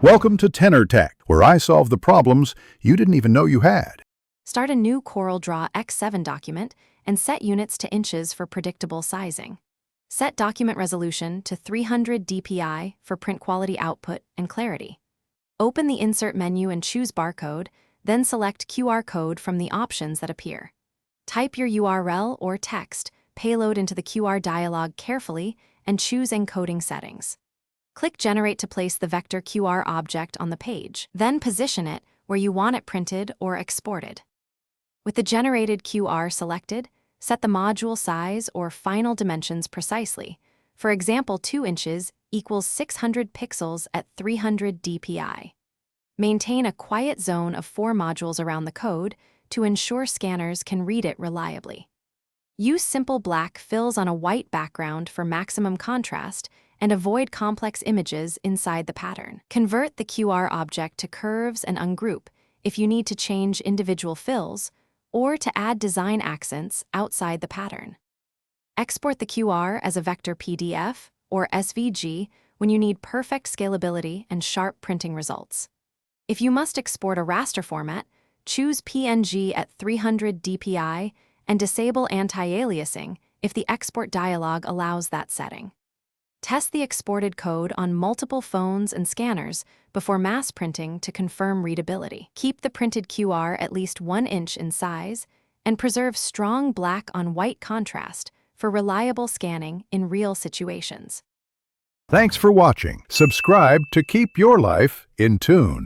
Welcome to Tenor Tech, where I solve the problems you didn't even know you had. Start a new CorelDRAW X7 document and set units to inches for predictable sizing. Set document resolution to 300 dpi for print quality output and clarity. Open the Insert menu and choose Barcode, then select QR code from the options that appear. Type your URL or text, payload into the QR dialog carefully, and choose encoding settings. Click Generate to place the vector QR object on the page, then position it where you want it printed or exported. With the generated QR selected, set the module size or final dimensions precisely. For example, 2 inches equals 600 pixels at 300 dpi. Maintain a quiet zone of 4 modules around the code to ensure scanners can read it reliably. Use simple black fills on a white background for maximum contrast and avoid complex images inside the pattern. Convert the QR object to curves and ungroup if you need to change individual fills or to add design accents outside the pattern. Export the QR as a vector PDF or SVG when you need perfect scalability and sharp printing results. If you must export a raster format, choose PNG at 300 dpi and disable anti-aliasing if the export dialog allows that setting. Test the exported code on multiple phones and scanners before mass printing to confirm readability. Keep the printed QR at least 1 inch in size and preserve strong black on white contrast for reliable scanning in real situations. Thanks for watching. Subscribe to keep your life in tune.